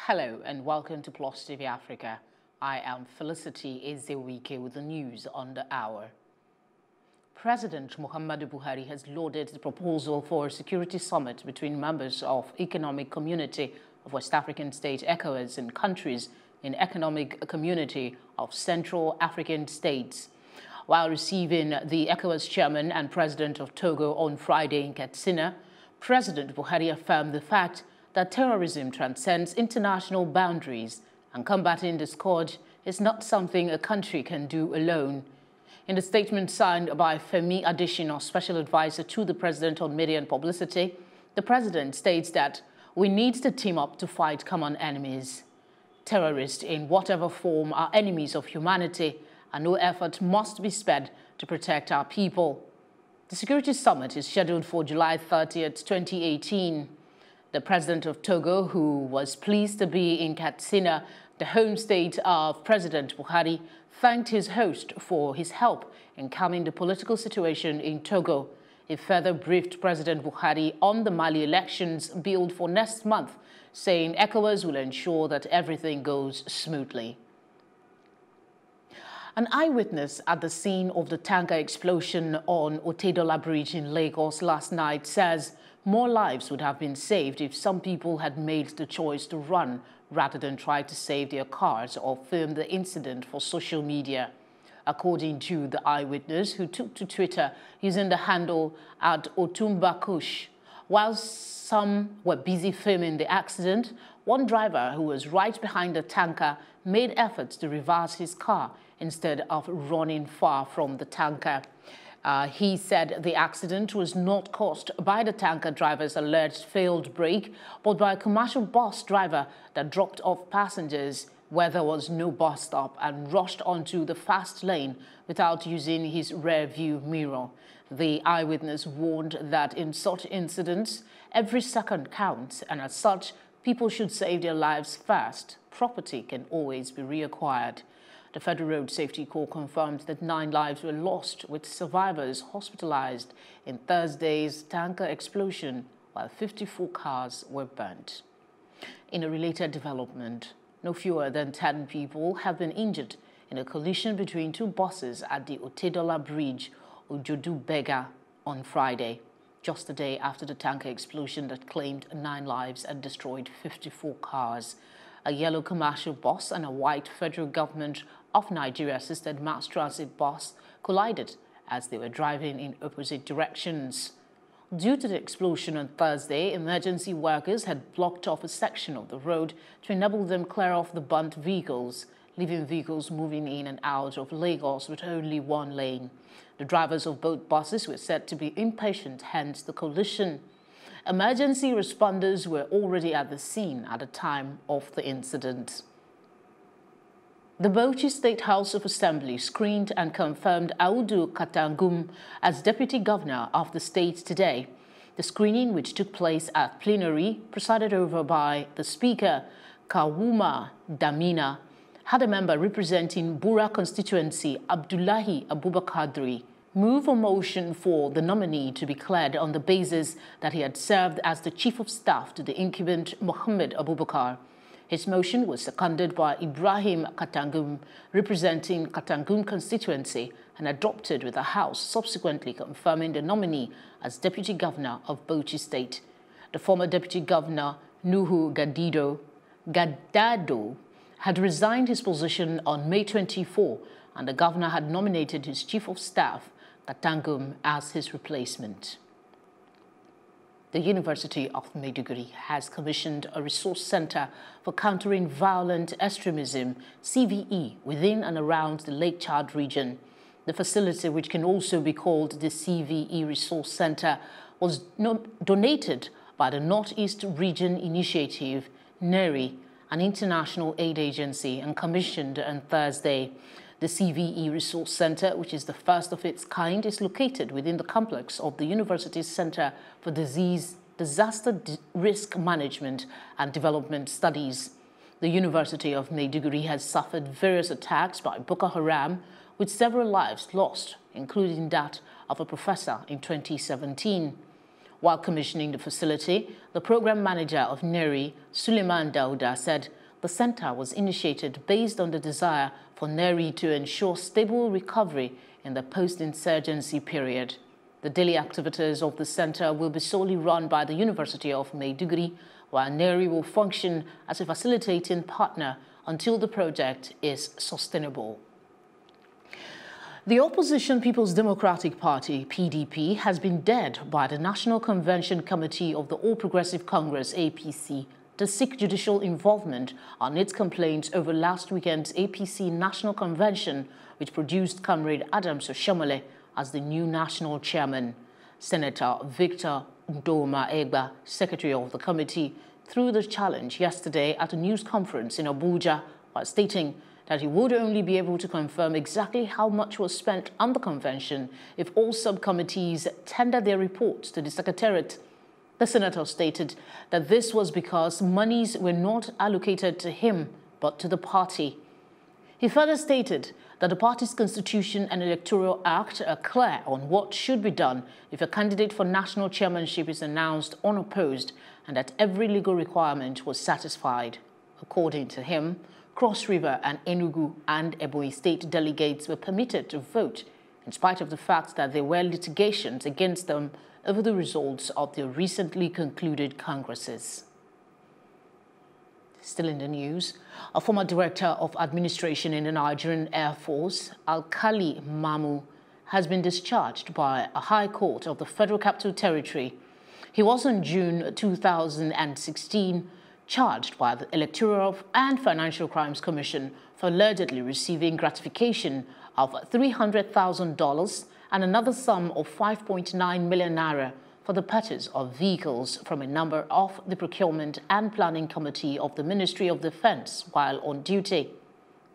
Hello and welcome to Plus TV Africa. I am Felicity Ezewike with the news on the hour. President Muhammadu Buhari has lauded the proposal for a security summit between members of Economic Community of West African State ECOWAS and countries in Economic Community of Central African States. While receiving the ECOWAS chairman and president of Togo on Friday in Katsina, President Buhari affirmed the fact that terrorism transcends international boundaries and combating the scourge is not something a country can do alone. In a statement signed by Femi Adesina, Special Advisor to the President on Media and Publicity, the President states that we need to team up to fight common enemies. Terrorists in whatever form are enemies of humanity, and no effort must be spared to protect our people. The Security Summit is scheduled for July 30th, 2018. The President of Togo, who was pleased to be in Katsina, the home state of President Buhari, thanked his host for his help in calming the political situation in Togo. He further briefed President Buhari on the Mali elections billed for next month, saying ECOWAS will ensure that everything goes smoothly. An eyewitness at the scene of the tanker explosion on Otedola Bridge in Lagos last night says more lives would have been saved if some people had made the choice to run rather than try to save their cars or film the incident for social media. According to the eyewitness, who took to Twitter using the handle @Otumbakush, while some were busy filming the accident, one driver who was right behind the tanker made efforts to reverse his car instead of running far from the tanker. He said the accident was not caused by the tanker driver's alleged failed brake, but by a commercial bus driver that dropped off passengers where there was no bus stop and rushed onto the fast lane without using his rear view mirror. The eyewitness warned that in such incidents, every second counts, and as such, people should save their lives first. Property can always be reacquired. The Federal Road Safety Corps confirmed that 9 lives were lost, with survivors hospitalized in Thursday's tanker explosion, while 54 cars were burnt. In a related development, no fewer than 10 people have been injured in a collision between 2 buses at the Otedola Bridge, Ojodu-Bega, on Friday, just a day after the tanker explosion that claimed 9 lives and destroyed 54 cars. A yellow commercial bus and a white federal government of Nigeria-assisted mass transit bus collided as they were driving in opposite directions. Due to the explosion on Thursday, emergency workers had blocked off a section of the road to enable them clear off the burnt vehicles, leaving vehicles moving in and out of Lagos with only 1 lane. The drivers of both buses were said to be impatient, hence the collision. Emergency responders were already at the scene at the time of the incident. The Bauchi State House of Assembly screened and confirmed Audu Katangum as Deputy Governor of the state today. The screening, which took place at plenary, presided over by the Speaker, Kawuma Damina, had a member representing Bura constituency, Abdullahi Abubakadri, move a motion for the nominee to be cleared on the basis that he had served as the Chief of Staff to the incumbent Mohammed Abubakar. His motion was seconded by Ibrahim Katangum, representing Katangum constituency, and adopted with the House, subsequently confirming the nominee as Deputy Governor of Bauchi State. The former Deputy Governor, Nuhu Gadado, had resigned his position on May 24, and the Governor had nominated his Chief of Staff, Katangum, as his replacement. The University of Maiduguri has commissioned a resource center for countering violent extremism, CVE, within and around the Lake Chad region. The facility, which can also be called the CVE Resource Center, was donated by the Northeast Region Initiative, NERI, an international aid agency, and commissioned on Thursday. The CVE Resource Center, which is the first of its kind, is located within the complex of the University's Center for Disaster Risk Management and Development Studies. The University of Maiduguri has suffered various attacks by Boko Haram, with several lives lost, including that of a professor in 2017. While commissioning the facility, the program manager of NERI, Suleiman Dauda, said The center was initiated based on the desire for NERI to ensure stable recovery in the post-insurgency period. The daily activities of the center will be solely run by the University of Maiduguri, while NERI will function as a facilitating partner until the project is sustainable. The opposition People's Democratic Party, PDP, has been dared by the National Convention Committee of the All Progressive Congress, APC, to seek judicial involvement on its complaints over last weekend's APC National Convention, which produced Comrade Adams Oshiomhole as the new national chairman. Senator Victor Ndoma Egba, secretary of the committee, threw the challenge yesterday at a news conference in Abuja while stating that he would only be able to confirm exactly how much was spent on the convention if all subcommittees tendered their reports to the Secretariat. The senator stated that this was because monies were not allocated to him but to the party. He further stated that the party's constitution and electoral act are clear on what should be done if a candidate for national chairmanship is announced unopposed and that every legal requirement was satisfied. According to him, Cross River and Enugu and Ebonyi State delegates were permitted to vote in spite of the fact that there were litigations against them over the results of the recently concluded congresses. Still in the news, a former director of administration in the Nigerian Air Force, Alkali Mamu, has been discharged by a high court of the Federal Capital Territory. He was in June 2016 charged by the Electoral and Financial Crimes Commission for allegedly receiving gratification of $300,000 and another sum of 5.9 million naira for the purchase of vehicles from a number of the Procurement and Planning Committee of the Ministry of Defense while on duty.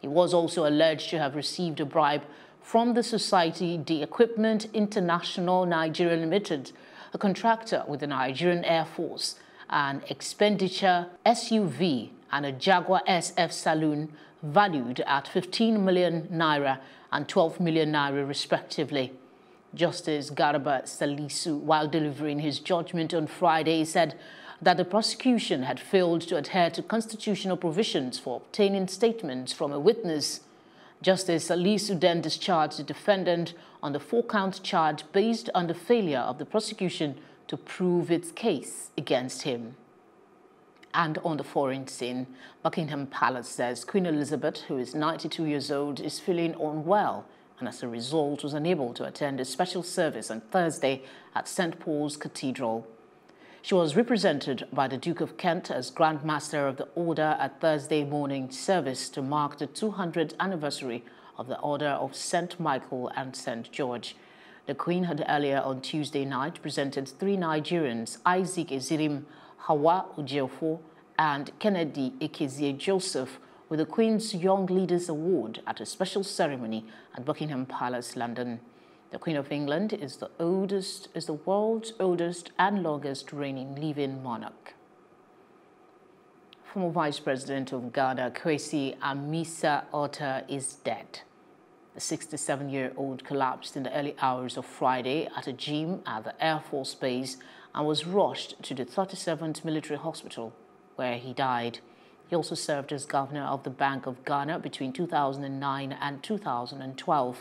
He was also alleged to have received a bribe from the Society de Equipment International Nigeria Limited, a contractor with the Nigerian Air Force, an expenditure SUV and a Jaguar SF saloon valued at 15 million naira and 12 million naira respectively. Justice Garba Salisu, while delivering his judgment on Friday, said that the prosecution had failed to adhere to constitutional provisions for obtaining statements from a witness. Justice Salisu then discharged the defendant on the 4-count charge based on the failure of the prosecution to prove its case against him. And on the foreign scene, Buckingham Palace says Queen Elizabeth, who is 92 years old, is feeling unwell and as a result was unable to attend a special service on Thursday at St. Paul's Cathedral. She was represented by the Duke of Kent as Grand Master of the Order at Thursday morning service to mark the 200th anniversary of the Order of St. Michael and St. George. The Queen had earlier on Tuesday night presented 3 Nigerians, Isaac Ezirim, Hawa Ujeofo, and Kennedy Ekezie Joseph, with the Queen's Young Leaders Award at a special ceremony at Buckingham Palace, London. The Queen of England is the world's oldest and longest reigning living monarch. Former Vice President of Ghana, Kwesi Amisa-Otta, is dead. The 67-year-old collapsed in the early hours of Friday at a gym at the Air Force Base and was rushed to the 37th Military Hospital, where he died. He also served as governor of the Bank of Ghana between 2009 and 2012.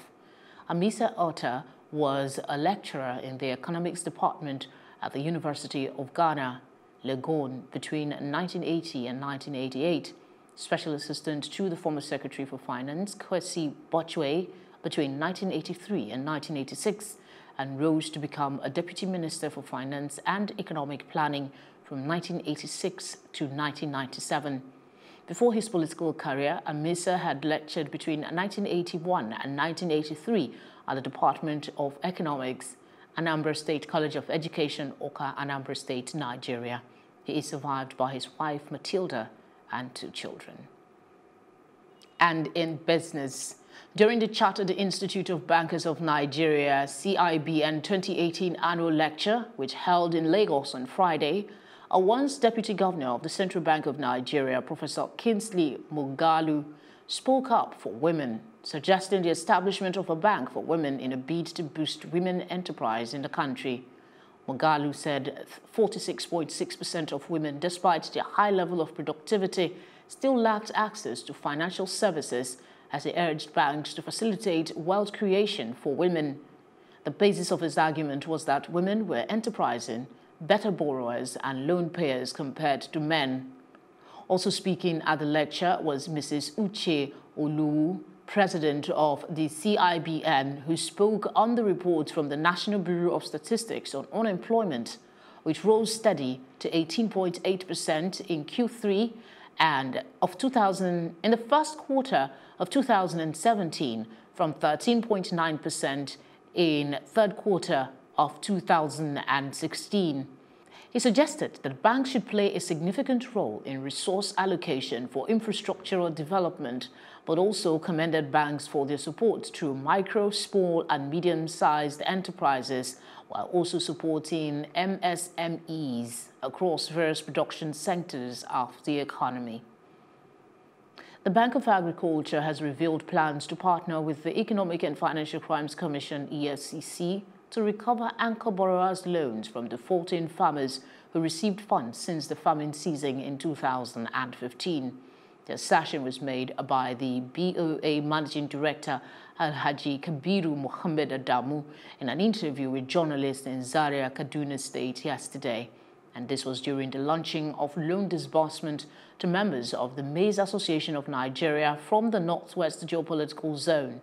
Amisa-Otta was a lecturer in the economics department at the University of Ghana, Legon, between 1980 and 1988. Special assistant to the former Secretary for Finance, Kwesi Botchway, between 1983 and 1986, and rose to become a Deputy Minister for Finance and Economic Planning from 1986 to 1997. Before his political career, Amisa had lectured between 1981 and 1983 at the Department of Economics, Anambra State College of Education, Oka, Anambra State, Nigeria. He is survived by his wife, Matilda, and 2 children. And in business, during the Chartered Institute of Bankers of Nigeria, CIBN 2018 annual lecture, which held in Lagos on Friday, a once Deputy Governor of the Central Bank of Nigeria, Professor Kingsley Moghalu, spoke up for women, suggesting the establishment of a bank for women in a bid to boost women enterprise in the country. Moghalu said 46.6% of women, despite their high level of productivity, still lacked access to financial services, as he urged banks to facilitate wealth creation for women. The basis of his argument was that women were enterprising, better borrowers and loan payers compared to men. Also speaking at the lecture was Mrs. Uche Oluwu, president of the CIBN, who spoke on the report from the National Bureau of Statistics on unemployment, which rose steady to 18.8% in Q3 and in the first quarter of 2017 from 13.9% in third quarter of 2016. He suggested that banks should play a significant role in resource allocation for infrastructural development, but also commended banks for their support through micro, small and medium-sized enterprises, while also supporting MSMEs across various production sectors of the economy. The Bank of Agriculture has revealed plans to partner with the Economic and Financial Crimes Commission, EFCC, to recover anchor borrowers' loans from defaulting farmers who received funds since the farming season in 2015. The assertion was made by the BOA Managing Director Alhaji Kabiru Mohammed Adamu in an interview with journalists in Zaria, Kaduna State yesterday. And this was during the launching of loan disbursement to members of the Maize Association of Nigeria from the Northwest Geopolitical Zone.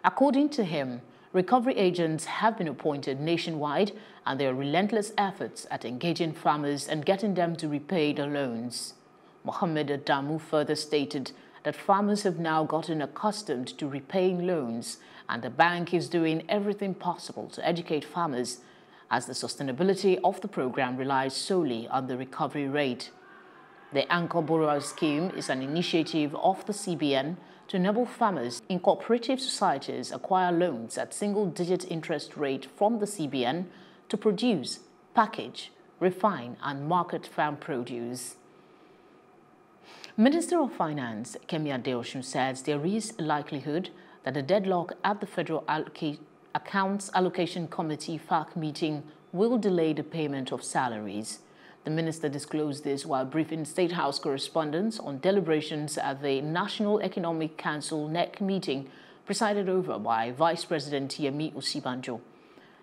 According to him, recovery agents have been appointed nationwide, and their relentless efforts at engaging farmers and getting them to repay the loans. Mohammed Adamu further stated that farmers have now gotten accustomed to repaying loans, and the bank is doing everything possible to educate farmers, as the sustainability of the program relies solely on the recovery rate. The Anchor Borrower Scheme is an initiative of the CBN to enable farmers in cooperative societies acquire loans at single-digit interest rate from the CBN to produce, package, refine and market farm produce. Minister of Finance Kemi Adeosun says there is a likelihood that the deadlock at the Federal Accounts Allocation Committee FAC meeting will delay the payment of salaries. The minister disclosed this while briefing State House correspondents on deliberations at the National Economic Council NEC meeting presided over by Vice President Yemi Osibanjo.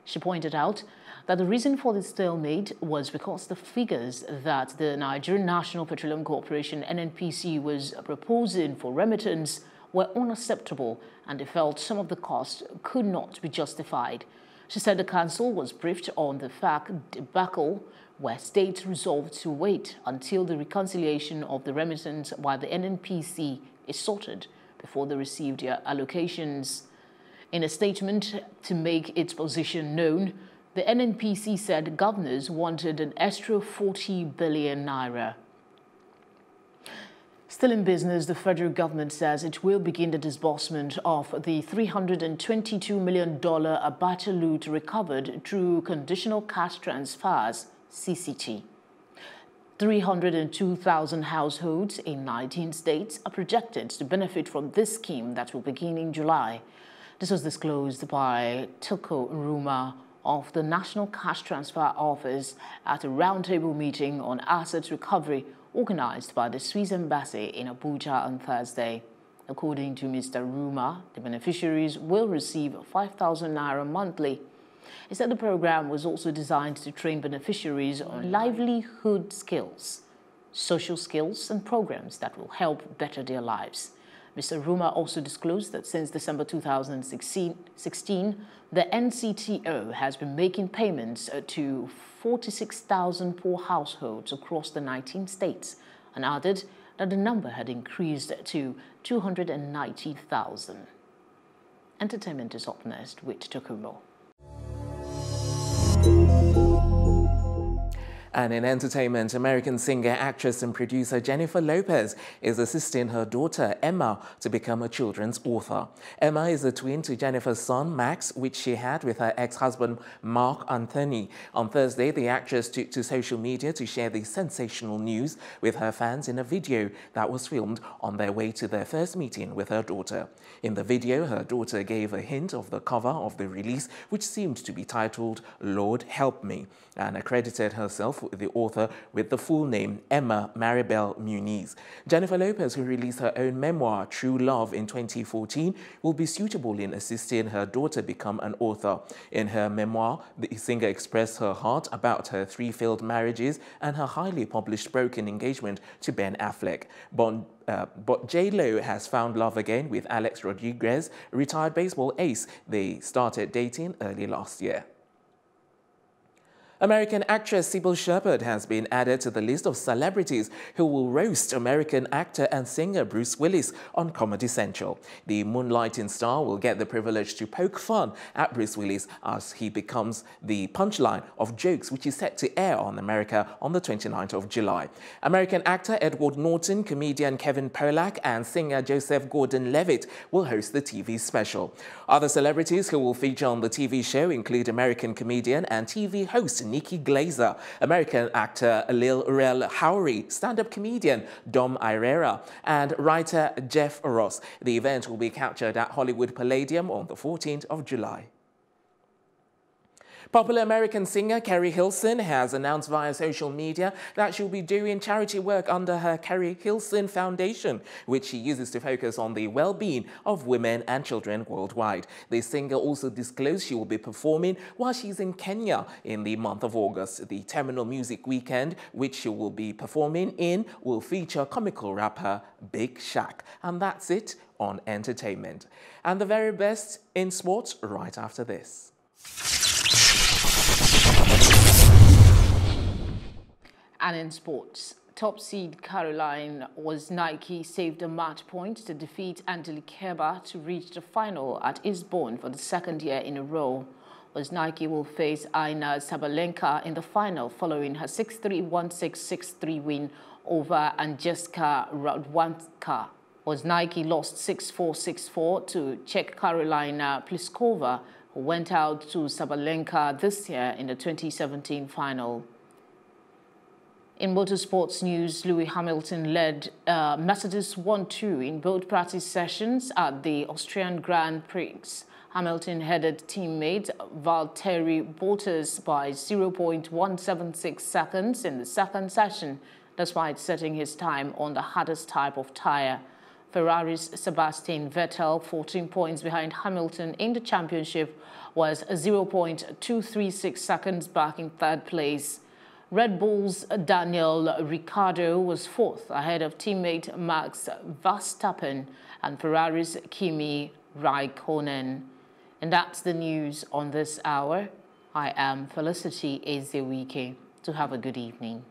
She pointed out that the reason for the stalemate was because the figures that the Nigerian National Petroleum Corporation NNPC was proposing for remittance were unacceptable, and they felt some of the costs could not be justified. She said the council was briefed on the FAC debacle, where states resolved to wait until the reconciliation of the remittance while the NNPC is sorted before they receive their allocations. In a statement to make its position known, the NNPC said governors wanted an extra 40 billion naira. Still in business, the federal government says it will begin the disbursement of the $322 million Abacha loot recovered through conditional cash transfers, CCT. 302,000 households in 19 states are projected to benefit from this scheme that will begin in July. This was disclosed by Toko Nrumah of the National Cash Transfer Office at a roundtable meeting on asset recovery organized by the Swiss Embassy in Abuja on Thursday. According to Mr. Nrumah, the beneficiaries will receive 5,000 naira monthly. He said the program was also designed to train beneficiaries on livelihood skills, social skills, and programs that will help better their lives. Mr. Nrumah also disclosed that since December 2016, the NCTO has been making payments to 46,000 poor households across the 19 states, and added that the number had increased to 290,000. Entertainment is up next with Tokumo. And in entertainment, American singer, actress and producer Jennifer Lopez is assisting her daughter Emma to become a children's author. Emma is a twin to Jennifer's son Max, which she had with her ex-husband Mark Anthony. On Thursday, the actress took to social media to share the sensational news with her fans in a video that was filmed on their way to their first meeting with her daughter. In the video, her daughter gave a hint of the cover of the release, which seemed to be titled Lord Help Me, and accredited herself the author with the full name Emma Maribel Muniz. Jennifer Lopez, who released her own memoir, True Love, in 2014, will be suitable in assisting her daughter become an author. In her memoir, the singer expressed her heart about her 3 failed marriages and her highly published broken engagement to Ben Affleck. But J-Lo has found love again with Alex Rodriguez, retired baseball ace. They started dating early last year. American actress Sybil Shepherd has been added to the list of celebrities who will roast American actor and singer Bruce Willis on Comedy Central. The moonlighting star will get the privilege to poke fun at Bruce Willis as he becomes the punchline of jokes which is set to air on America on the 29th of July. American actor Edward Norton, comedian Kevin Pollak, and singer Joseph Gordon-Levitt will host the TV special. Other celebrities who will feature on the TV show include American comedian and TV host Nikki Glazer, American actor Lil Rel Howery, stand-up comedian Dom Irrera, and writer Jeff Ross. The event will be captured at Hollywood Palladium on the 14th of July. Popular American singer Keri Hilson has announced via social media that she'll be doing charity work under her Keri Hilson Foundation, which she uses to focus on the well-being of women and children worldwide. The singer also disclosed she will be performing while she's in Kenya in the month of August. The Terminal Music Weekend, which she will be performing in, will feature comical rapper Big Shaq. And that's it on entertainment. And the very best in sports right after this. And in sports, top seed Caroline Wozniacki saved a match point to defeat Angelique Kerber to reach the final at Eastbourne for the 2nd year in a row. Wozniacki will face Aina Sabalenka in the final following her 6-3, 1-6, 6-3 win over Agnieszka Radwanska. Wozniacki lost 6-4, 6-4 to Czech Karolina Pliskova, who went out to Sabalenka this year in the 2017 final. In motorsports news, Lewis Hamilton led Mercedes 1-2 in both practice sessions at the Austrian Grand Prix. Hamilton headed teammate Valtteri Bottas by 0.176 seconds in the second session, despite setting his time on the hardest type of tire. Ferrari's Sebastian Vettel, 14 points behind Hamilton in the championship, was 0.236 seconds back in 3rd place. Red Bull's Daniel Ricciardo was 4th, ahead of teammate Max Verstappen and Ferrari's Kimi Raikkonen. And that's the news on this hour. I am Felicity Ezewike. To have a good evening.